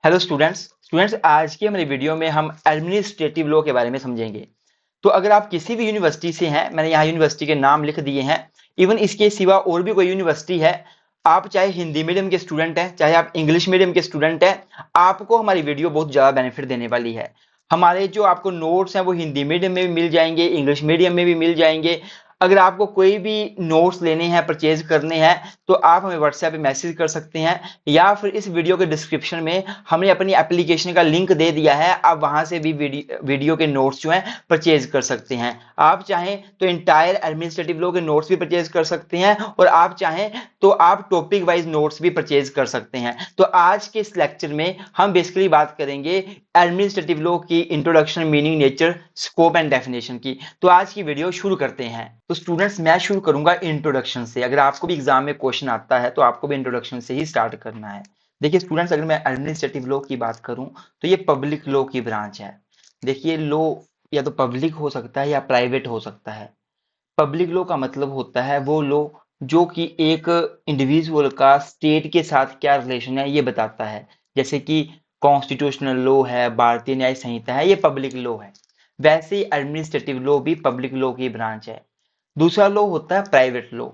Hello students आज की हमारी वीडियो में हम एडमिनिस्ट्रेटिव लॉ के बारे में समझेंगे। तो अगर आप किसी भी यूनिवर्सिटी से हैं, मैंने यहाँ यूनिवर्सिटी के नाम लिख दिए हैं। इवन इसके सिवा और भी कोई यूनिवर्सिटी है, आप चाहे हिंदी मीडियम के स्टूडेंट हैं, चाहे आप इंग्लिश मीडियम के स्टूडेंट हैं, आपको हमारी वीडियो बहुत ज़्यादा बेनिफिट देने वाली है। हमारे जो आपको नोट्स हैं वो हिंदी मीडियम में भी मिल जाएंगे, इंग्लिश मीडियम में भी मिल जाएंगे। अगर आपको कोई भी नोट्स लेने हैं, परचेज करने हैं, तो आप हमें व्हाट्सएप पे मैसेज कर सकते हैं, या फिर इस वीडियो के डिस्क्रिप्शन में हमने अपनी एप्लीकेशन का लिंक दे दिया है। आप वहां से भी वीडियो के नोट्स जो हैं परचेज कर सकते हैं। आप चाहें तो इंटायर एडमिनिस्ट्रेटिव लॉ के नोट्स भी परचेज कर सकते हैं, और आप चाहें तो आप टॉपिक वाइज नोट्स भी परचेज कर सकते हैं। तो आज के इस लेक्चर में हम बेसिकली बात करेंगे एडमिनिस्ट्रेटिव लॉ की introduction, meaning, nature, scope and definition की। तो आज की वीडियो शुरू करते हैं। तो स्टूडेंट्स, मैं शुरू करूंगा इंट्रोडक्शन से। अगर आपको भी एग्जाम में क्वेश्चन आता है तो आपको भी इंट्रोडक्शन से ही स्टार्ट करना है। देखिए स्टूडेंट्स, अगर मैं एडमिनिस्ट्रेटिव लॉ की बात करूं तो ये पब्लिक लॉ की ब्रांच है। देखिए, लॉ या तो पब्लिक हो सकता है या प्राइवेट हो सकता है। पब्लिक लॉ का मतलब होता है वो लॉ जो कि एक इंडिविजुअल का स्टेट के साथ क्या रिलेशन है ये बताता है। जैसे कि कॉन्स्टिट्यूशनल लॉ है, भारतीय न्याय संहिता है, ये पब्लिक लॉ है। वैसे ही एडमिनिस्ट्रेटिव लॉ भी पब्लिक लॉ की ब्रांच है। दूसरा लॉ होता है प्राइवेट लॉ,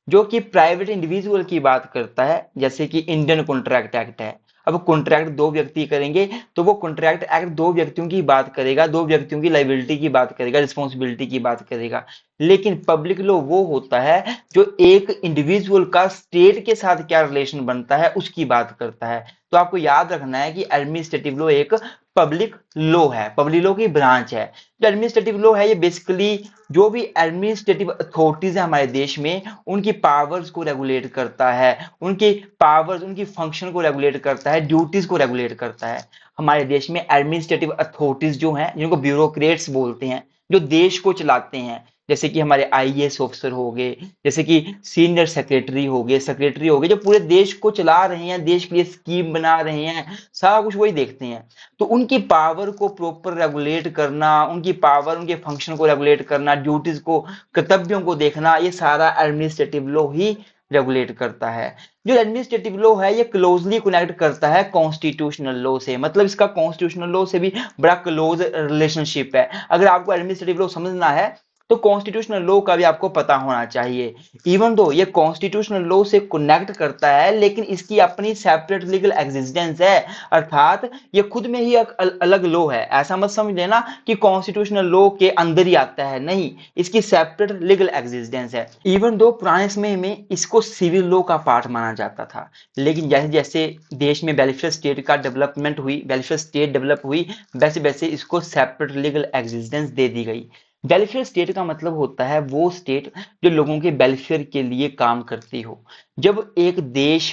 जो कि प्राइवेट इंडिविजुअल की बात करता है। जैसे कि इंडियन कॉन्ट्रैक्ट एक्ट है। अब कॉन्ट्रैक्ट दो व्यक्ति करेंगे तो वो कॉन्ट्रैक्ट एक्ट दो व्यक्तियों की बात करेगा, दो व्यक्तियों की लाइबिलिटी की बात करेगा, रिस्पॉन्सिबिलिटी की बात करेगा। लेकिन पब्लिक लॉ वो होता है जो एक इंडिविजुअल का स्टेट के साथ क्या रिलेशन बनता है उसकी बात करता है। तो आपको याद रखना है कि एडमिनिस्ट्रेटिव लॉ एक पब्लिक लॉ है, पब्लिक लॉ की ब्रांच है। जो एडमिनिस्ट्रेटिव लॉ है ये बेसिकली जो भी एडमिनिस्ट्रेटिव अथॉरिटीज है हमारे देश में, उनकी पावर्स को रेगुलेट करता है, उनकी पावर्स, उनकी फंक्शन को रेगुलेट करता है, ड्यूटीज को रेगुलेट करता है। हमारे देश में एडमिनिस्ट्रेटिव अथॉरिटीज जो हैं, जिनको ब्यूरोक्रेट्स बोलते हैं, जो देश को चलाते हैं, जैसे कि हमारे आईएएस ऑफिसर हो गए, जैसे कि सीनियर सेक्रेटरी हो गए, जो पूरे देश को चला रहे हैं, देश के लिए स्कीम बना रहे हैं, सारा कुछ वही देखते हैं। तो उनकी पावर को प्रॉपर रेगुलेट करना, उनकी पावर, उनके फंक्शन को रेगुलेट करना, ड्यूटीज को, कर्तव्यों को देखना, ये सारा एडमिनिस्ट्रेटिव लॉ ही रेगुलेट करता है। जो एडमिनिस्ट्रेटिव लॉ है ये क्लोजली कनेक्ट करता है कॉन्स्टिट्यूशनल लॉ से, मतलब इसका कॉन्स्टिट्यूशनल लॉ से भी बड़ा क्लोज रिलेशनशिप है। अगर आपको एडमिनिस्ट्रेटिव लॉ समझना है तो कॉन्स्टिट्यूशनल लॉ का भी आपको पता होना चाहिए। इवन दो ये कॉन्स्टिट्यूशनल लॉ से कनेक्ट करता है, लेकिन इसकी अपनी सेपरेट लीगल एग्जिस्टेंस है। अर्थात ये खुद में ही एक अलग लॉ है। ऐसा मत समझ लेना कि कॉन्स्टिट्यूशनल लॉ के अंदर ही आता है, नहीं, इसकी सेपरेट लीगल एग्जिस्टेंस है। इवन दो पुराने समय में इसको सिविल लॉ का पार्ट माना जाता था, लेकिन जैसे जैसे देश में वेलफेयर स्टेट का डेवलपमेंट हुई, वेलफेयर स्टेट डेवलप हुई, वैसे वैसे इसको सेपरेट लीगल एग्जिस्टेंस दे दी गई। वेलफेयर स्टेट का मतलब होता है वो स्टेट जो लोगों के वेलफेयर के लिए काम करती हो। जब एक देश,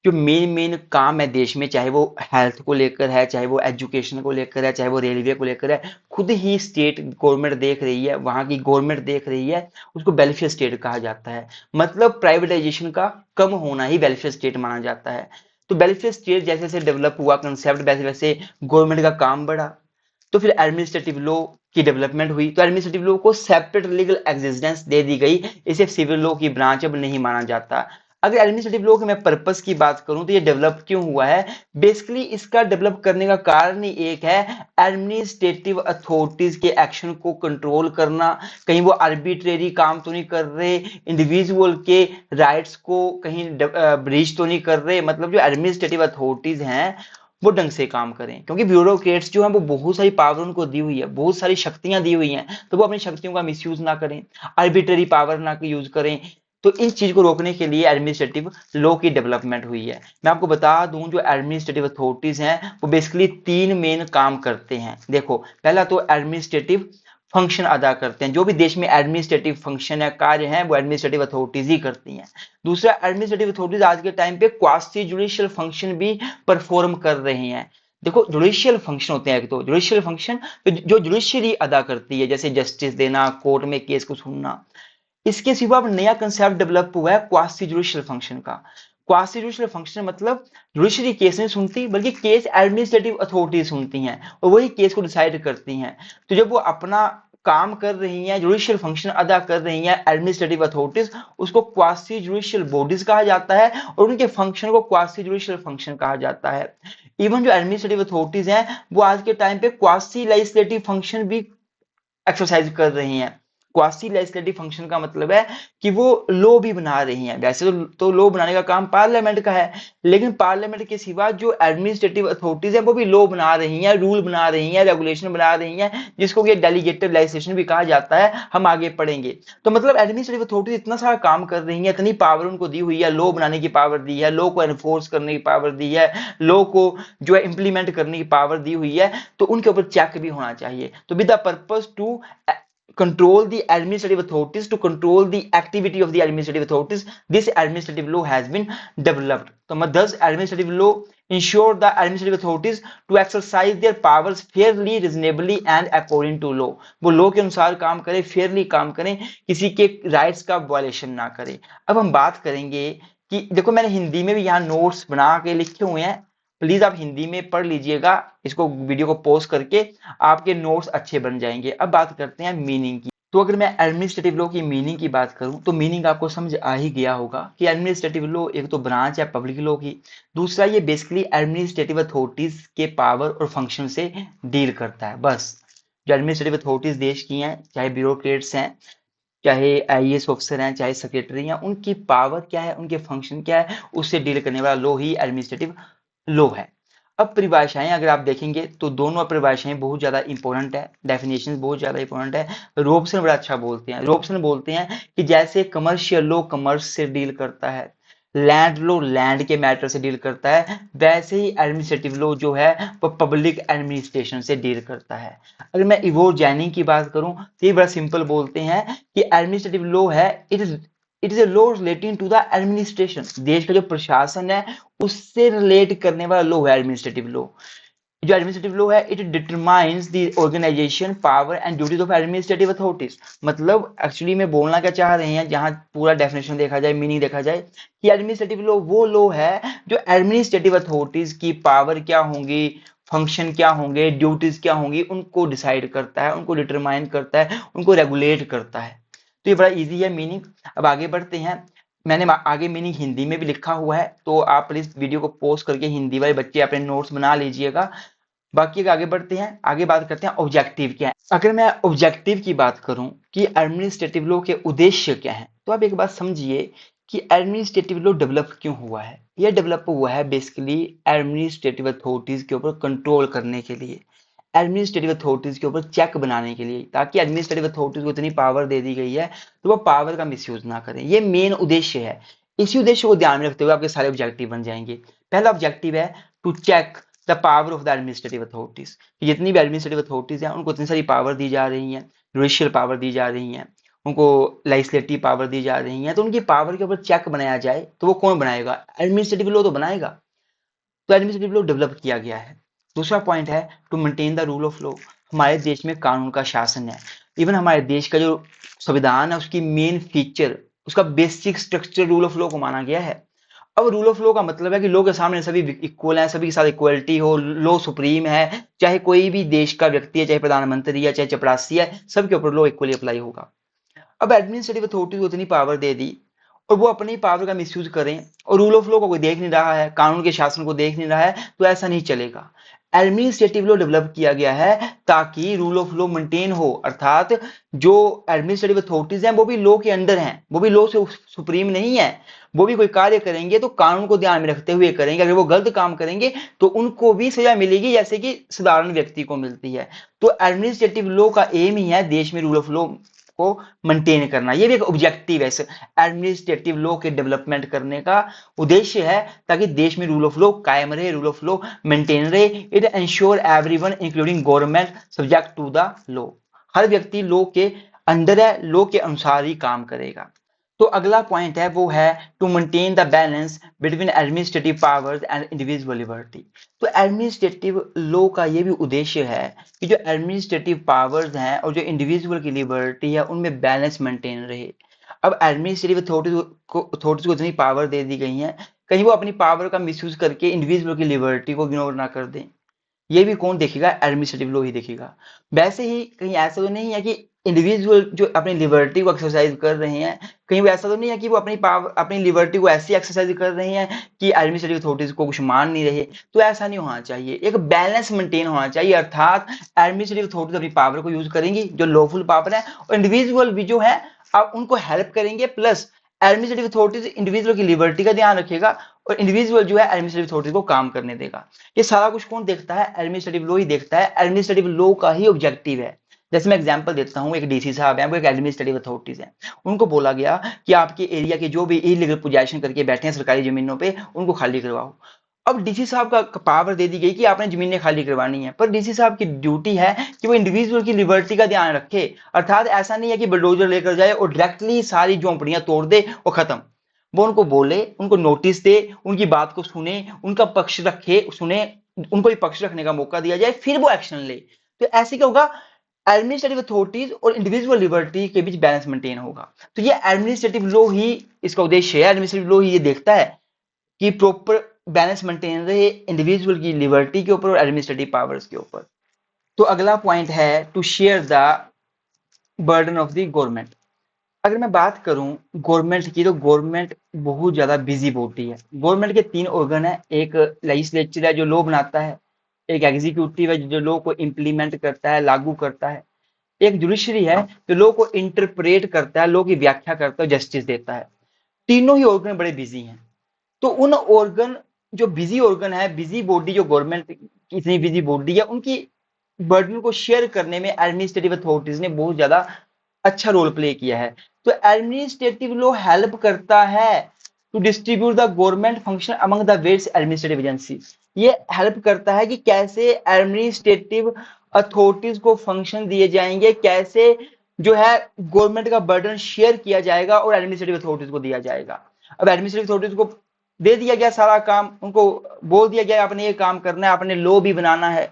जो मेन मेन काम है देश में, चाहे वो हेल्थ को लेकर है, चाहे वो एजुकेशन को लेकर है, चाहे वो रेलवे को लेकर है, खुद ही स्टेट गवर्नमेंट देख रही है, वहां की गवर्नमेंट देख रही है, उसको वेलफेयर स्टेट कहा जाता है। मतलब प्राइवेटाइजेशन का कम होना ही वेलफेयर स्टेट माना जाता है। तो वेलफेयर स्टेट जैसे जैसे डेवलप हुआ कंसेप्ट, वैसे वैसे गवर्नमेंट का काम बढ़ा। तो फिर एडमिनिस्ट्रेटिव लॉ की डेवलपमेंट हुई, तो एडमिनिस्ट्रेटिव लॉ को सेपरेट लीगल एग्जिस्टेंस दे दी गई। इसे सिविल लॉ की ब्रांच अब नहीं माना जाता। अगर एडमिनिस्ट्रेटिव लॉ के मैं पर्पस की बात करूं तो ये डेवलप क्यों हुआ है, बेसिकली इसका डेवलप करने का कारण ही एक है, एडमिनिस्ट्रेटिव अथॉरिटीज के एक्शन को कंट्रोल करना। कहीं वो आर्बिट्रेरी काम तो नहीं कर रहे, इंडिविजुअल के राइट्स को कहीं ब्रीच तो नहीं कर रहे। मतलब जो एडमिनिस्ट्रेटिव अथॉरिटीज हैं वो ढंग से काम करें, क्योंकि ब्यूरोक्रेट्स जो हैं वो बहुत सारी पावर उनको दी हुई है, बहुत सारी शक्तियां दी हुई हैं, तो वो अपनी शक्तियों का मिसयूज ना करें, आर्बिट्ररी पावर ना यूज करें। तो इस चीज को रोकने के लिए एडमिनिस्ट्रेटिव लॉ की डेवलपमेंट हुई है। मैं आपको बता दूं, जो एडमिनिस्ट्रेटिव अथॉरिटीज हैं वो बेसिकली तीन मेन काम करते हैं। देखो, पहला तो एडमिनिस्ट्रेटिव फंक्शन अदा करते हैं। जो भी देश में एडमिनिस्ट्रेटिव फंक्शन है, कार्य है, वो एडमिनिस्ट्रेटिव अथॉरिटीज ही करती हैं। दूसरा, एडमिनिस्ट्रेटिव अथॉरिटीज आज के टाइम पे क्वासी जुडिशियल फंक्शन भी परफॉर्म कर रही हैं। देखो, जुडिशियल फंक्शन होते हैं, एक तो जुडिशियल फंक्शन जो जुडिशरी अदा करती है, जैसे जस्टिस देना, कोर्ट में केस को सुनना। इसके सिवा अब नया कंसेप्ट डेवलप हुआ है क्वासी जुडिशियल फंक्शन का। क्वासी जुडिशियल फंक्शन मतलब जुडिशरी केस नहीं सुनती, बल्कि केस एडमिनिस्ट्रेटिव अथॉरिटी सुनती हैं और वही केस को डिसाइड करती हैं। तो जब वो अपना काम कर रही हैं, जुडिशियल फंक्शन अदा कर रही हैं एडमिनिस्ट्रेटिव अथॉरिटीज, उसको क्वासी जुडिशियल बॉडीज कहा जाता है और उनके फंक्शन को क्वासी जुडिशियल फंक्शन कहा जाता है। इवन जो एडमिनिस्ट्रेटिव अथॉरिटीज हैं वो आज के टाइम पे क्वासी लेजिस्लेटिव फंक्शन भी एक्सरसाइज कर रही हैं। क्वासी लेजिस्लेटिव फंक्शन का मतलब है कि वो लॉ भी बना रही हैं। वैसे तो लॉ बनाने का काम पार्लियामेंट का है, लेकिन पार्लियामेंट के सिवा जो एडमिनिस्ट्रेटिव अथॉरिटीज है वो भी लॉ बना रही हैं, रूल बना रही हैं, रेगुलेशन बना रही हैं, जिसको ये डेलीगेटेड लेजिस्लेशन भी कहा जाता है, हम आगे पढ़ेंगे। तो मतलब एडमिनिस्ट्रेटिव अथॉरिटीज इतना सारा काम कर रही है, इतनी पावर उनको दी हुई है, लॉ बनाने की पावर दी है, लॉ को एनफोर्स करने की पावर दी है, लॉ को जो है इंप्लीमेंट करने की पावर दी हुई है, तो उनके ऊपर चेक भी होना चाहिए। तो with the purpose to control the administrative authorities, to control the activity of the administrative authorities, this administrative law has been developed. So thus administrative law ensure the administrative authorities to exercise their powers fairly, reasonably and according to law. वो law के अनुसार काम करें, fairly काम करें, किसी के rights का violation ना करें। अब हम बात करेंगे कि देखो मैंने हिंदी में भी यहाँ नोट्स बना के लिखे हुए हैं, प्लीज आप हिंदी में पढ़ लीजिएगा, इसको वीडियो को पॉज करके आपके नोट्स अच्छे बन जाएंगे। अब बात करते हैं मीनिंग की। तो अगर मैं एडमिनिस्ट्रेटिव लॉ की मीनिंग की बात करूं तो मीनिंग आपको समझ आ ही गया होगा कि एडमिनिस्ट्रेटिव लॉ एक तो ब्रांच है पब्लिक लॉ की, दूसरा ये बेसिकली एडमिनिस्ट्रेटिव अथॉरिटीज के पावर और फंक्शन से डील करता है। बस जो एडमिनिस्ट्रेटिव अथॉरिटीज देश की हैं, चाहे ब्यूरोक्रेट्स हैं, चाहे आईएएस ऑफिसर हैं, चाहे सेक्रेटरी हैं, उनकी पावर क्या है, उनके फंक्शन क्या है, उससे डील करने वाला लॉ ही एडमिनिस्ट्रेटिव लो है। अब परिभाषाएं अगर आप देखेंगे तो दोनों परिभाषाएं बहुत ज्यादा इंपॉर्टेंट है, डेफिनेशन बहुत ज्यादा इंपॉर्टेंट है। रॉबसन बड़ा अच्छा बोलते हैं, रॉबसन बोलते हैं कि जैसे कमर्शियल लॉ कमर्स से डील करता है, लैंड लॉ लैंड के मैटर से डील करता है, वैसे ही एडमिनिस्ट्रेटिव लॉ जो है वो पब्लिक एडमिनिस्ट्रेशन से डील करता है। अगर मैं इवोर जैनिंग की बात करूं तो ये बड़ा सिंपल बोलते हैं कि एडमिनिस्ट्रेटिव लॉ है it is a law relating to the administration, देश का जो प्रशासन है उससे रिलेट करने वाला लॉ है एडमिनिस्ट्रेटिव लॉ। जो एडमिनिस्ट्रेटिव लॉ है it determines the organisation power and duties of administrative authorities. मतलब एक्चुअली में बोलना क्या चाह रहे हैं, जहां पूरा डेफिनेशन देखा जाए, मीनिंग देखा जाए, कि एडमिनिस्ट्रेटिव लॉ वो लॉ है जो एडमिनिस्ट्रेटिव अथॉरिटीज की पावर क्या होंगी, फंक्शन क्या होंगे, ड्यूटीज क्या होंगी, उनको डिसाइड करता है, उनको डिटरमाइन करता है, उनको रेगुलेट करता है। तो ये बड़ा इजी है मीनिंग। अब आगे बढ़ते हैं, मैंने आगे मीनिंग हिंदी में भी लिखा हुआ है, तो आप प्लीज वीडियो को पॉज करके हिंदी वाले बच्चे अपने नोट्स बना लीजिएगा। बाकी आगे बढ़ते हैं, आगे बात करते हैं ऑब्जेक्टिव क्या है। अगर मैं ऑब्जेक्टिव की बात करूं कि एडमिनिस्ट्रेटिव लॉ के उद्देश्य क्या है, तो आप एक बात समझिए कि एडमिनिस्ट्रेटिव लॉ डेवलप क्यों हुआ है। यह डेवलप हुआ है बेसिकली एडमिनिस्ट्रेटिव अथॉरिटीज के ऊपर कंट्रोल करने के लिए, एडमिनिस्ट्रेटिव अथॉरिटीज के ऊपर चेक बनाने के लिए, ताकि एडमिनिस्ट्रेटिव अथॉरिटीज को इतनी पावर दे दी गई है तो वो पावर का मिसयूज ना करें। ये मेन उद्देश्य है। इसी उद्देश्य को ध्यान में रखते हुए आपके सारे ऑब्जेक्टिव बन जाएंगे। पहला ऑब्जेक्टिव है to check the power of the administrative authorities. जितनी भी एडमिनिस्ट्रेटिव अथॉरिटीज हैं उनको इतनी सारी पावर दी जा रही हैं, जुडिशियल पावर दी जा रही हैं, उनको लेजिस्लेटिव पावर दी जा रही है, तो उनकी पावर के ऊपर चेक बनाया जाए तो वो कौन बनाएगा, एडमिनिस्ट्रेटिव लॉ तो बनाएगा। तो एडमिनिस्ट्रेटिव लॉ डेवलप किया गया है। दूसरा पॉइंट है to maintain the rule of law. हमारे देश में कानून का शासन है। इवन हमारे देश का जो संविधान है उसकी मेन फीचर, उसका basic structure rule of law को माना गया है। अब रूल ऑफ लॉ का मतलब है कि लॉ के सामने सभी इक्वल हैं, सभी के साथ इक्वलिटी हो, लॉ सुप्रीम है, चाहे कोई भी देश का व्यक्ति है, चाहे प्रधानमंत्री है, चाहे चपरासी है, सबके ऊपर लॉ इक्वली अप्लाई होगा। अब एडमिनिस्ट्रेटिव अथॉरिटी को इतनी पावर दे दी और वो अपनी पावर का मिसयूज करें और रूल ऑफ लॉ को कोई देख नहीं रहा है, कानून के शासन को देख नहीं रहा है, तो ऐसा नहीं चलेगा। एडमिनिस्ट्रेटिव लॉ डेवलप किया गया है ताकि रूल ऑफ लॉ मेंटेन हो, अर्थात जो एडमिनिस्ट्रेटिव अथॉरिटीज हैं वो भी लॉ के अंडर हैं, वो भी लॉ से सुप्रीम नहीं है। वो भी कोई कार्य करेंगे तो कानून को ध्यान में रखते हुए करेंगे। अगर वो गलत काम करेंगे तो उनको भी सजा मिलेगी जैसे कि साधारण व्यक्ति को मिलती है। तो एडमिनिस्ट्रेटिव लॉ का एम ही है देश में रूल ऑफ लॉ को मेंटेन करना। ये भी एक ऑब्जेक्टिव है एडमिनिस्ट्रेटिव लॉ के डेवलपमेंट करने का उद्देश्य है, ताकि देश में रूल ऑफ लॉ कायम रहे, रूल ऑफ लॉ मेंटेन रहे। It ensure everyone including government subject to the law. हर व्यक्ति लॉ के अंडर है, लॉ के अनुसार ही काम करेगा। तो अगला पॉइंट है वो है to maintain the balance between administrative powers and individual liberty. तो एडमिनिस्ट्रेटिव लॉ का ये भी उद्देश्य है कि जो एडमिनिस्ट्रेटिव पावर्स हैं और जो इंडिविजुअल की लिबर्टी है उनमें बैलेंस मेंटेन रहे। अब एडमिनिस्ट्रेटिव अथॉरिटीज को इतनी पावर दे दी गई है, कहीं वो अपनी पावर का मिसयूज करके इंडिविजुअल की लिबर्टी को इग्नोर ना कर दें। ये भी कौन देखेगा, एडमिनिस्ट्रेटिव लॉ ही देखेगा। वैसे ही कहीं ऐसा तो नहीं है कि इंडिविजुअल जो अपनी लिबर्टी को एक्सरसाइज कर रहे हैं, कहीं वो ऐसा तो नहीं है कि वो अपनी पावर अपनी लिबर्टी को ऐसी एक्सरसाइज कर रहे हैं कि एडमिनिस्ट्रेटिव अथॉरिटीज को कुछ मान नहीं रहे। तो ऐसा नहीं होना चाहिए, एक बैलेंस मेंटेन होना चाहिए, अर्थात एडमिनिस्ट्रेटिव अथॉरिटीज अपनी पावर को यूज करेंगी जो लॉफुल पावर है, और इंडिविजुअल भी जो है आप उनको हेल्प करेंगे, प्लस एडमिनिस्ट्रेटिव अथॉरिटीज इंडिविजुअल की लिबर्टी का ध्यान रखेगा और इंडिविजुअल जो है एडमिनिस्ट्रेटिव अथॉरिटीज को काम करने देगा। ये सारा कुछ कौन देखता है? एडमिनिस्ट्रेटिव लॉ ही देखता है। एडमिनिस्ट्रेटिव लॉ का ही ऑब्जेक्टिव है। जैसे मैं एग्जांपल देता हूं, एक डीसी साहब हैं, वो एक एडमिनिस्ट्रेटिव अथॉरिटीज हैं, उनको बोला गया कि आपके एरिया के जो भी इलीगल पोजेशन करके बैठे हैं सरकारी जमीनों पे उनको खाली करवाओ। अब डीसी साहब का पावर दे दी गई कि आपने जमीनें खाली करवानी है, पर डीसी साहब की ड्यूटी है कि वो इंडिविजुअल की लिबर्टी का ध्यान रखे, अर्थात ऐसा नहीं है कि बुलडोजर लेकर जाए और डायरेक्टली सारी झोंपड़ियां तोड़ दे और खत्म। वो उनको बोले, उनको नोटिस दे, उनकी बात को सुने, उनका पक्ष रखे, सुने, उनको भी पक्ष रखने का मौका दिया जाए, फिर वो एक्शन ले। तो ऐसे क्या होगा? एडमिनिस्ट्रेटिव अथॉरिटीज और इंडिविजुअल लिबर्टी के बीच बैलेंस मेंटेन होगा। तो ये एडमिनिस्ट्रेटिव लॉ ही इसका उद्देश्य है। एडमिनिस्ट्रेटिव लॉ ही ये देखता है कि प्रॉपर बैलेंस मेंटेन रहे इंडिविजुअल की लिबर्टी के ऊपर और एडमिनिस्ट्रेटिव पावर्स के ऊपर। तो अगला पॉइंट है to share the burden of the government. अगर मैं बात करूं गवर्नमेंट की, तो गवर्नमेंट बहुत ज्यादा बिजी बॉडी है। गवर्नमेंट के तीन ऑर्गन है, एक लेजिस्लेचर है जो लॉ बनाता है, एक एग्जीक्यूटिव है जो लॉ को इंप्लीमेंट करता है, लागू करता है, एक जुडिशरी है जो लॉ को इंटरप्रेट करता है, लॉ की व्याख्या करता है, जस्टिस देता है। तीनों ही ऑर्गन बड़े बिजी हैं। तो उन ऑर्गन जो बिजी ऑर्गन है, बिजी बॉडी जो गवर्नमेंट की इतनी बिजी बॉडी है, उनकी बर्डन को शेयर करने में एडमिनिस्ट्रेटिव अथॉरिटीज ने बहुत ज्यादा अच्छा रोल प्ले किया है। तो एडमिनिस्ट्रेटिव लॉ हेल्प करता है to distribute the government function among the various administrative agency. ये हेल्प करता है कि कैसे एडमिनिस्ट्रेटिव अथॉरिटीज को फंक्शन दिए जाएंगे, कैसे जो है गवर्नमेंट का बर्डन शेयर किया जाएगा और एडमिनिस्ट्रेटिव अथॉरिटीज को दिया जाएगा। अब एडमिनिस्ट्रेटिव अथॉरिटीज को दे दिया गया सारा काम, उनको बोल दिया गया आपने ये काम करना है, आपने लॉ भी बनाना है,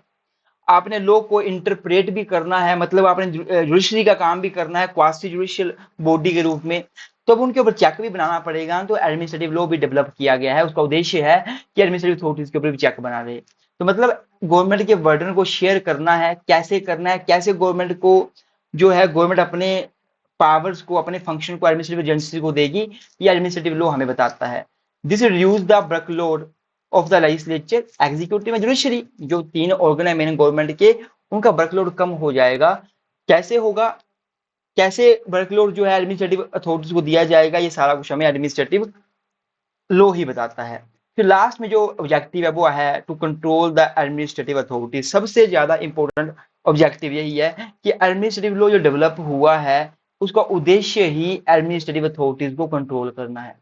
आपने लॉ को इंटरप्रेट भी करना है, मतलब आपने जुडिशरी का काम भी करना है क्वासी जुडिशियल बॉडी के रूप में। तो अब उनके ऊपर चेक भी बनाना पड़ेगा। तो एडमिनिस्ट्रेटिव लॉ भी डेवलप किया गया है, उसका उद्देश्य है कि एडमिनिस्ट्रेटिव अथॉरिटीज के ऊपर भी चेक बना रहे। तो मतलब गवर्नमेंट के बर्डन को शेयर करना है, कैसे करना है, कैसे गवर्नमेंट को जो है गवर्नमेंट अपने पावर्स को, अपने फंक्शन को एडमिनिस्ट्रेटिव एजेंसी को देगी, ये एडमिनिस्ट्रेटिव लॉ हमें बताता है। This reduce the workload of the legislature, executive, judiciary, जो तीन ऑर्गन है मेन गवर्नमेंट के, उनका वर्कलोड कम हो जाएगा। कैसे होगा, कैसे वर्कलोड जो है एडमिनिस्ट्रेटिव अथॉरिटीज को दिया जाएगा, ये सारा कुछ हमें एडमिनिस्ट्रेटिव लॉ ही बताता है। फिर लास्ट में जो ऑब्जेक्टिव है वो है to control the administrative authorities. सबसे ज्यादा इंपॉर्टेंट ऑब्जेक्टिव यही है कि एडमिनिस्ट्रेटिव लॉ जो डेवलप हुआ है उसका उद्देश्य ही एडमिनिस्ट्रेटिव अथॉरिटीज को कंट्रोल करना है।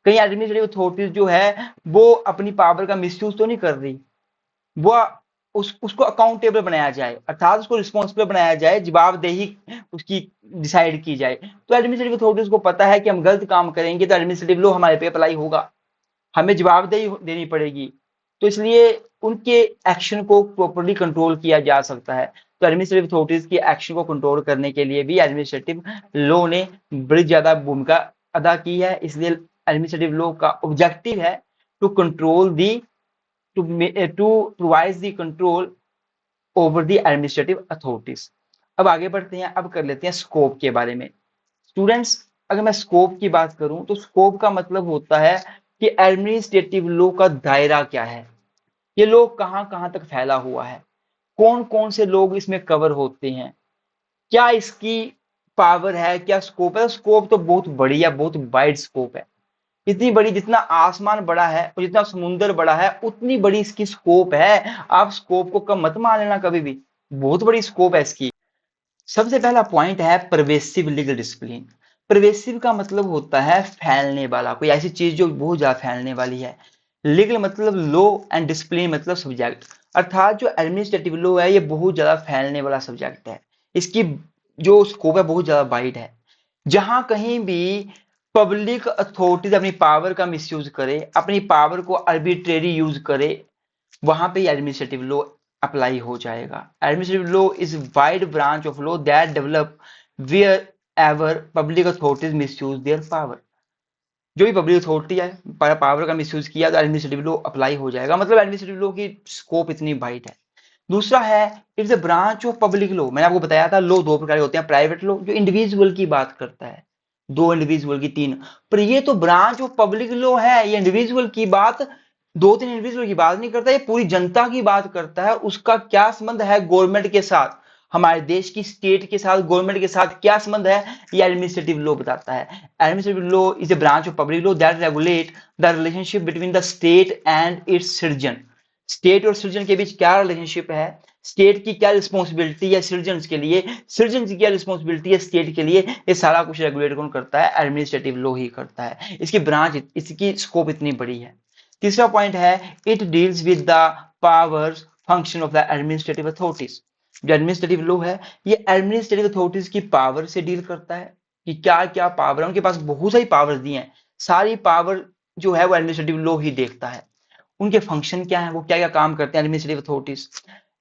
कहीं एडमिनिस्ट्रेटिव अथॉरिटीज जो है वो अपनी पावर का मिसयूज तो नहीं कर रही, वो उसको अकाउंटेबल बनाया जाए, अर्थात उसको रिस्पॉन्सिबल बनाया जाए, जवाबदेही उसकी डिसाइड की जाए। तो एडमिनिस्ट्रेटिव अथॉरिटीज को पता है कि हम गलत काम करेंगे तो एडमिनिस्ट्रेटिव लॉ हमारे पे अप्लाई होगा, हमें जवाबदेही देनी पड़ेगी। तो इसलिए उनके एक्शन को प्रॉपर्ली कंट्रोल किया जा सकता है। तो एडमिनिस्ट्रेटिव अथॉरिटीज की एक्शन को कंट्रोल करने के लिए भी एडमिनिस्ट्रेटिव लॉ ने बड़ी ज्यादा भूमिका अदा की है। इसलिए एडमिनिस्ट्रेटिव लॉ का ऑब्जेक्टिव है to control the to provide the control over the administrative authorities. अब आगे बढ़ते हैं, अब कर लेते हैं स्कोप के बारे में। स्टूडेंट्स, अगर मैं स्कोप की बात करूं तो स्कोप का मतलब होता है कि एडमिनिस्ट्रेटिव लॉ का दायरा क्या है, ये लॉ कहां कहां तक फैला हुआ है, कौन कौन से लोग इसमें कवर होते हैं, क्या इसकी पावर है, क्या स्कोप है। स्कोप तो बहुत बड़ी है, बहुत वाइड स्कोप है, इतनी बड़ी जितना आसमान बड़ा है और जितना समुद्र बड़ा है उतनी बड़ी इसकी स्कोप है। आप स्कोप को कम मत मान लेना कभी भी, बहुत बड़ी स्कोप है इसकी। सबसे पहला पॉइंट है परवेसिव लीगल डिसिप्लिन। परवेसिव का मतलब होता है फैलने वाला, कोई ऐसी चीज जो बहुत ज्यादा फैलने वाली है। लीगल मतलब लॉ एंड डिसिप्लिन मतलब सब्जेक्ट, अर्थात जो एडमिनिस्ट्रेटिव लॉ है ये बहुत ज्यादा फैलने वाला सब्जेक्ट है। इसकी जो स्कोप है बहुत ज्यादा वाइड है। जहां कहीं भी पब्लिक अथॉरिटीज अपनी पावर का मिसयूज करे, अपनी पावर को आर्बिट्रेरी यूज करे, वहां पे एडमिनिस्ट्रेटिव लॉ अप्लाई हो जाएगा। Administrative law is wide branch of law that develop wherever public authorities misuse their power. जो भी पब्लिक अथॉरिटी है पावर का मिसयूज किया तो एडमिनिस्ट्रेटिव लॉ अप्लाई हो जाएगा। मतलब एडमिनिस्ट्रेटिव लॉ की स्कोप इतनी वाइड है। दूसरा है it's a branch of public law. मैंने आपको बताया था लॉ दो प्रकार के होते हैं, प्राइवेट लॉ जो इंडिविजुअल की बात करता है, दो इंडिविजुअल की तीन, पर ये तो ब्रांच ऑफ पब्लिक लॉ है, ये इंडिविजुअल की बात, दो तीन इंडिविजुअल की बात नहीं करता, ये पूरी जनता की बात करता है। उसका क्या संबंध है गवर्नमेंट के साथ, हमारे देश की स्टेट के साथ, गवर्नमेंट के साथ क्या संबंध है, ये एडमिनिस्ट्रेटिव लॉ बताता है। Administrative law is a branch of public law that regulate the relationship between the state and it's citizen. State और सिटीजन के बीच क्या रिलेशनशिप है, स्टेट की क्या रिस्पॉन्सिबिलिटी है सिटीजन के लिए, सिटीजन की क्या रिस्पॉन्सिबिलिटी है स्टेट के लिए, ये सारा कुछ रेगुलेट कौन करता है, एडमिनिस्ट्रेटिव लॉ ही करता है। इसकी ब्रांच, इसकी स्कोप इतनी बड़ी है। तीसरा पॉइंट है it deals with the powers function of the administrative authorities. जो एडमिनिस्ट्रेटिव लॉ है ये एडमिनिस्ट्रेटिव अथॉरिटीज की पावर से डील करता है कि क्या क्या पावर है, उनके पास बहुत सारी पावर्स दी हैं, सारी पावर जो है वो एडमिनिस्ट्रेटिव लॉ ही देखता है। उनके फंक्शन क्या है, वो क्या क्या काम करते हैं administrative authorities.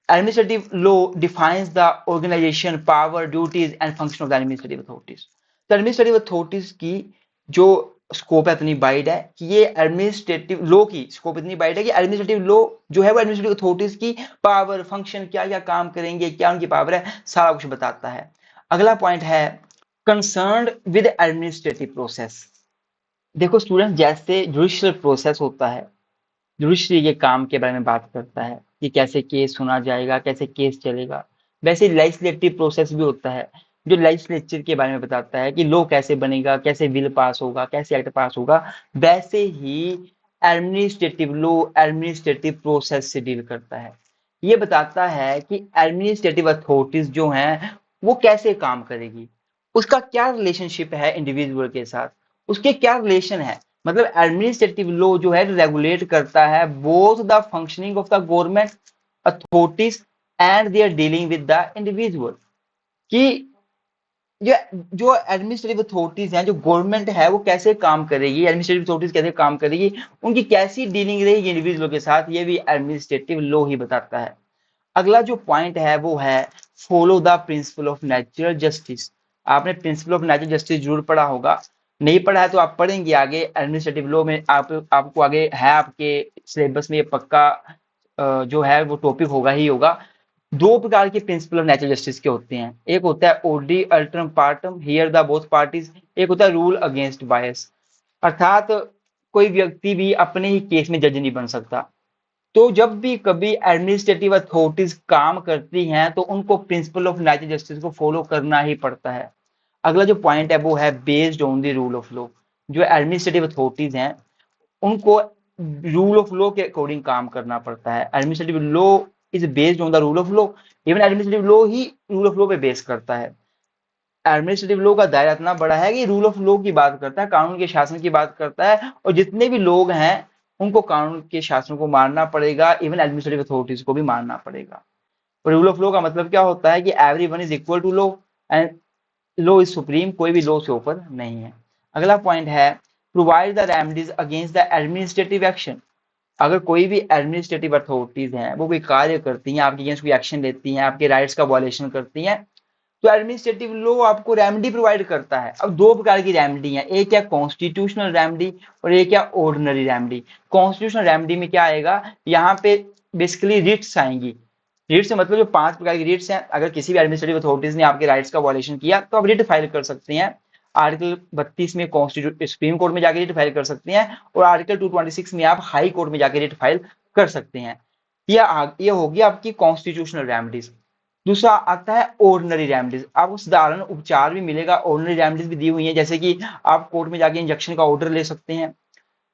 Administrative law defines the organisation, power, duties and function of the administrative authorities. तो एडमिनिस्ट्रेटिव अथॉरिटीज की जो स्कोप है इतनी वाइड है कि ये एडमिनिस्ट्रेटिव लॉ की स्कोप इतनी वाइड है कि एडमिनिस्ट्रेटिव लॉ जो है वो एडमिनिस्ट्रेटिव अथॉरिटीज की पावर, फंक्शन, क्या क्या काम करेंगे, क्या उनकी पावर है, सारा कुछ बताता है। अगला पॉइंट है कंसर्न्ड विद एडमिनिस्ट्रेटिव प्रोसेस। देखो स्टूडेंट, जैसे जुडिशियल प्रोसेस होता है, जुडिशरी के काम के बारे में बात करता है कि कैसे केस सुना जाएगा, कैसे केस चलेगा, वैसे लेजिस्लेटिव प्रोसेस भी होता है जो लेजिस्लेचर के बारे में बताता है कि लॉ कैसे बनेगा, कैसे बिल पास होगा, कैसे एक्ट पास होगा। वैसे ही एडमिनिस्ट्रेटिव लॉ एडमिनिस्ट्रेटिव प्रोसेस से डील करता है। ये बताता है कि एडमिनिस्ट्रेटिव अथॉरिटीज जो हैं वो कैसे काम करेगी, उसका क्या रिलेशनशिप है इंडिविजुअल के साथ, उसके क्या रिलेशन है। मतलब एडमिनिस्ट्रेटिव लॉ जो है रेगुलेट करता है both the functioning of the government authorities and they are dealing with the individual. कि जो जो एडमिनिस्ट्रेटिव अथॉरिटीज हैं, जो गवर्नमेंट है वो कैसे काम करेगी, एडमिनिस्ट्रेटिव अथॉरिटीज कैसे काम करेगी, उनकी कैसी डीलिंग रहेगी इंडिविजुअल के साथ, ये भी एडमिनिस्ट्रेटिव लॉ ही बताता है। अगला जो पॉइंट है वो है follow the principle of natural justice. आपने प्रिंसिपल ऑफ नेचुरल जस्टिस जरूर पढ़ा होगा, नहीं पढ़ा है तो आप पढ़ेंगे आगे एडमिनिस्ट्रेटिव लॉ में, आपको आगे है आपके सिलेबस में ये पक्का जो है वो टॉपिक होगा ही होगा। दो प्रकार के प्रिंसिपल ऑफ नेचुरल जस्टिस के होते हैं, एक होता है audi alteram partem hear the both parties, एक होता है रूल अगेंस्ट बायस। अर्थात कोई व्यक्ति भी अपने ही केस में जज नहीं बन सकता। तो जब भी कभी एडमिनिस्ट्रेटिव अथॉरिटीज काम करती हैं तो उनको प्रिंसिपल ऑफ नेचुरल जस्टिस को फॉलो करना ही पड़ता है। अगला जो पॉइंट है वो है based on the rule of law. जो एडमिनिस्ट्रेटिव अथॉरिटीज हैं उनको रूल ऑफ लॉ के अकॉर्डिंग काम करना पड़ता है। Administrative law is based on the rule of law, even administrative law he rule of law पे बेस करता है। एडमिनिस्ट्रेटिव लॉ का दायरा इतना बड़ा है कि रूल ऑफ लॉ की बात करता है, कानून के शासन की बात करता है, और जितने भी लोग हैं उनको कानून के शासन को मानना पड़ेगा, इवन एडमिनिस्ट्रेटिव अथॉरिटीज को भी मानना पड़ेगा। रूल ऑफ लॉ का मतलब क्या होता है कि everyone is equal to law and law is supreme, कोई भी लॉ से ऊपर नहीं है। अगला पॉइंट है provide the remedies against the administrative action. अगर कोई भी एडमिनिस्ट्रेटिव अथॉरिटीज हैं वो कोई कार्य करती हैं, आपके अगेंस्ट कोई एक्शन लेती हैं, आपके राइट्स का वायलेशन करती हैं, तो एडमिनिस्ट्रेटिव लॉ आपको रेमेडी प्रोवाइड करता है। अब दो प्रकार की रेमेडी है, एक है कॉन्स्टिट्यूशनल रेमेडी और एक है ऑर्डिनरी रेमेडी। कॉन्स्टिट्यूशनल रेमेडी में क्या आएगा, यहाँ पे बेसिकली रिट्स आएंगी। रिट से मतलब जो पांच प्रकार की रिट्स हैं, अगर किसी भी एडमिनिस्ट्रेटिव अथॉरिटीज ने आपके राइट्स का वायलेशन किया तो आप रिट फाइल कर सकते हैं। आर्टिकल 32 में कॉन्स्टिट्यूट सुप्रीम कोर्ट में जाके रिट फाइल कर सकते हैं, और आर्टिकल 226 में आप हाई कोर्ट में जाके रिट फाइल कर सकते हैं। ये होगी आपकी कॉन्स्टिट्यूशनल रेमेडीज। दूसरा आता है ऑर्डिनरी रेमेडीज। आपको साधारण उपचार भी मिलेगा, ऑर्डिनरी रेमेडीज भी दी हुई है, जैसे कि आप कोर्ट में जाके इंजेक्शन का ऑर्डर ले सकते हैं।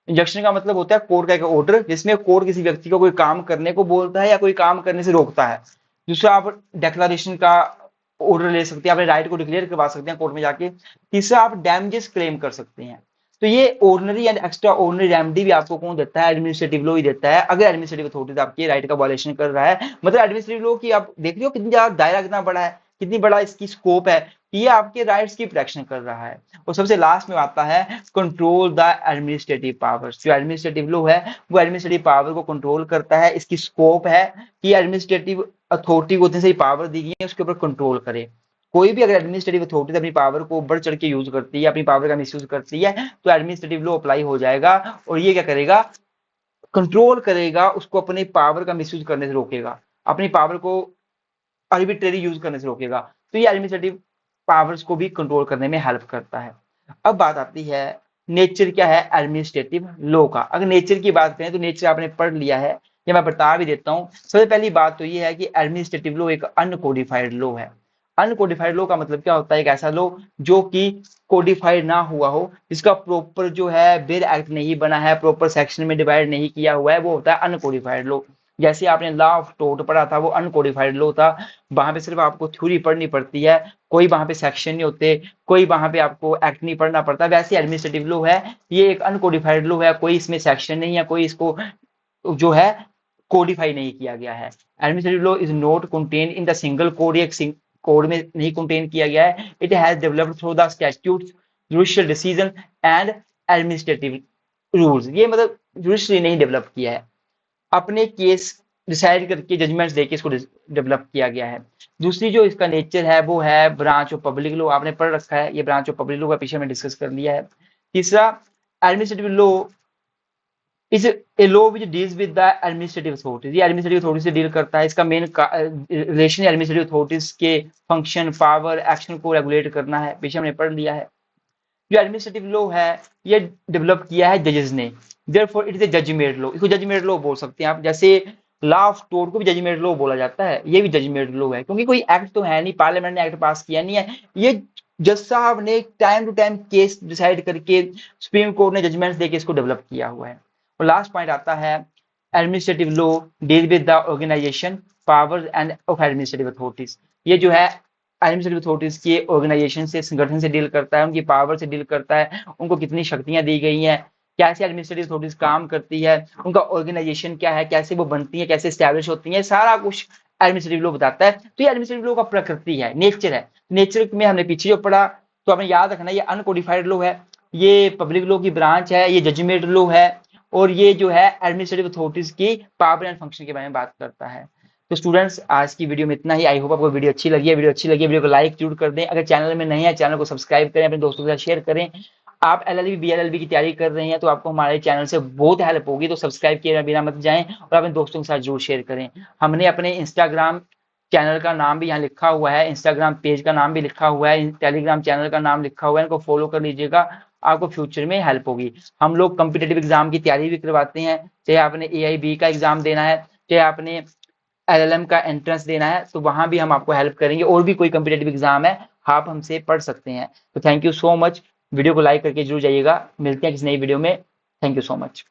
इंजेक्शन का मतलब होता है कोर्ट का एक ऑर्डर जिसमें कोर्ट किसी व्यक्ति को कोई काम करने को बोलता है या कोई काम करने से रोकता है। दूसरा आप डेक्लेरेशन का ऑर्डर ले सकते हैं, अपने राइट को डिक्लेयर करवा सकते हैं कोर्ट में जाके। तीसरा आप डैमेजेस क्लेम कर सकते हैं। तो ये ordinary and extra ordinary remedy भी आपको कौन देता है, एडमिनिस्ट्रेटिव लॉ ही देता है, अगर एडमिनिस्ट्रेटिव अथॉरिटीज आपके राइट का वायलेशन कर रहा है। मतलब एडमिनिस्ट्रेटिव लॉ की आप देख रहे हो कितनी ज्यादा दायरा कितना बड़ा है, कितनी बड़ा इसकी स्कोप है, ये आपके राइट्स की प्रोटेक्शन कर रहा है। और सबसे लास्ट में आता है कंट्रोल द एडमिनिस्ट्रेटिव पावर्स। जो एडमिनिस्ट्रेटिव लॉ है वो एडमिनिस्ट्रेटिव पावर को कंट्रोल करता है। इसकी स्कोप है कि एडमिनिस्ट्रेटिव अथॉरिटी को उतनी सारी पावर दी गई है उसके ऊपर कंट्रोल करे। कोई भी अगर एडमिनिस्ट्रेटिव अथॉरिटी अपनी पावर को बढ़ चढ़ के यूज करती है, अपनी पावर का मिसयूज करती है, तो एडमिनिस्ट्रेटिव लॉ अप्लाई हो जाएगा और ये क्या करेगा, कंट्रोल करेगा, उसको अपने पावर का मिसयूज करने से रोकेगा। अपनी पावर को आर्बिट्रेरी यूज करने से रोकेगा। तो ये एडमिनिस्ट्रेटिव पावर्स को भी कंट्रोल करने में हेल्प करता है। अब बात आती है नेचर क्या है एडमिनिस्ट्रेटिव लॉ का। अगर नेचर की बात करें तो नेचर आपने पढ़ लिया है, ये मैं बता भी देता हूँ। सबसे पहली बात तो ये है कि एडमिनिस्ट्रेटिव लॉ एक अनकोडिफाइड लॉ है। अनकोडिफाइड लॉ का मतलब क्या होता है, एक ऐसा लॉ जो कि कोडिफाइड ना हुआ हो, जिसका प्रॉपर जो है बिल एक्ट नहीं बना है, प्रॉपर सेक्शन में डिवाइड नहीं किया हुआ है, वो होता है अनकोडिफाइड लॉ। जैसे आपने लॉ ऑफ टोर्ट पढ़ा था, वो अनकोडिफाइड लॉ था। वहां पे सिर्फ आपको थ्योरी पढ़नी पड़ती है, कोई वहां पे सेक्शन नहीं होते, कोई वहां पे आपको एक्ट नहीं पढ़ना पड़ता। वैसे एडमिनिस्ट्रेटिव लॉ है, ये एक अनकोडिफाइड लॉ है, कोई इसमें सेक्शन नहीं है, कोई इसको जो है कोडिफाई नहीं किया गया है। Administrative law is not contain in the single code, एक कोड में नहीं कंटेन किया गया है। It has developed through the statutes, judicial decision and administrative rules. ये मतलब जुडिशरी नहीं डेवलप किया है, अपने केस डिसाइड करके जजमेंट्स देके इसको डेवलप किया गया है। दूसरी जो इसका नेचर है वो है ब्रांच ऑफ पब्लिक लॉ, आपने पढ़ रखा है, ये ब्रांच ऑफ पब्लिक लॉ का पीछे में डिस्कस कर लिया है। तीसरा administrative law is a law which deals with the administrative authorities, ये एडमिनिस्ट्रेटिव अथॉरिटी से डील करता है। इसका मेन रिलेशन एडमिनिस्ट्रेटिव अथॉरिटीज के फंक्शन, पावर, एक्शन को रेगुलेट करना है, पीछे हमने पढ़ लिया है। जो एडमिनिस्ट्रेटिव लॉ है ये डेवलप किया है जजेस ने, therefore it is a judgement law, इसको जजमेंट लॉ बोल सकते हैं आप। जैसे लॉ ऑफ टोर्ट को भी जजमेंट लॉ बोला जाता है, ये भी जजमेंट लॉ है, क्योंकि कोई एक्ट तो है नहीं, पार्लियामेंट ने एक्ट पास किया नहीं है, ये जज साहब ने time to time case decide करके सुप्रीम कोर्ट ने जजमेंट्स देके इसको डेवलप किया हुआ है। और लास्ट पॉइंट आता है administrative law deal with the organisation, powers and of administrative authorities. ये जो है एडमिनिस्ट्रेटिव अथॉरिटीज के ऑर्गेनाइजेशन से, संगठन से डील करता है, उनकी पावर से डील करता है, उनको कितनी शक्तियां दी गई हैं, कैसे एडमिनिस्ट्रेटिव अथॉरिटीज काम करती है, उनका ऑर्गेनाइजेशन क्या है, कैसे वो बनती है, कैसे स्टैब्लिश होती है, सारा कुछ एडमिनिस्ट्रेटिव लॉ बताता है। तो ये एडमिनिस्ट्रेटिव लॉ का प्रकृति है, नेचर है। नेचर में हमने पीछे जो पढ़ा, तो हमें याद रखना ये अनकोडिफाइड लॉ है, ये पब्लिक लॉ की ब्रांच है, ये जजमेंट लॉ है, और ये जो है एडमिनिस्ट्रेटिव अथॉरिटीज की पावर एंड फंक्शन के बारे में बात करता है। तो स्टूडेंट्स आज की वीडियो में इतना ही। आई होप आपको वीडियो अच्छी लगी है। वीडियो को लाइक जरूर कर दें। अगर चैनल में नहीं है, चैनल को सब्सक्राइब करें, अपने दोस्तों के साथ शेयर करें। आप एलएलबी बीएलएलबी की तैयारी कर रहे हैं तो आपको हमारे चैनल से बहुत हेल्प होगी, तो सब्सक्राइब किए बिना मत जाएं और अपने दोस्तों के साथ जरूर शेयर करें। हमने अपने इंस्टाग्राम चैनल का नाम भी यहाँ लिखा हुआ है, इंस्टाग्राम पेज का नाम भी लिखा हुआ है, टेलीग्राम चैनल का नाम लिखा हुआ है, इनको फॉलो कर लीजिएगा, आपको फ्यूचर में हेल्प होगी। हम लोग कॉम्पिटेटिव एग्जाम की तैयारी भी करवाते हैं, चाहे आपने एआईबी का एग्जाम देना है, चाहे आपने एलएलएम का एंट्रेंस देना है, तो वहां भी हम आपको हेल्प करेंगे। और भी कोई कॉम्पिटेटिव एग्जाम है, आप हमसे पढ़ सकते हैं। तो thank you so much, video को लाइक करके जरूर जाइएगा। मिलते हैं किसी नई वीडियो में। Thank you so much.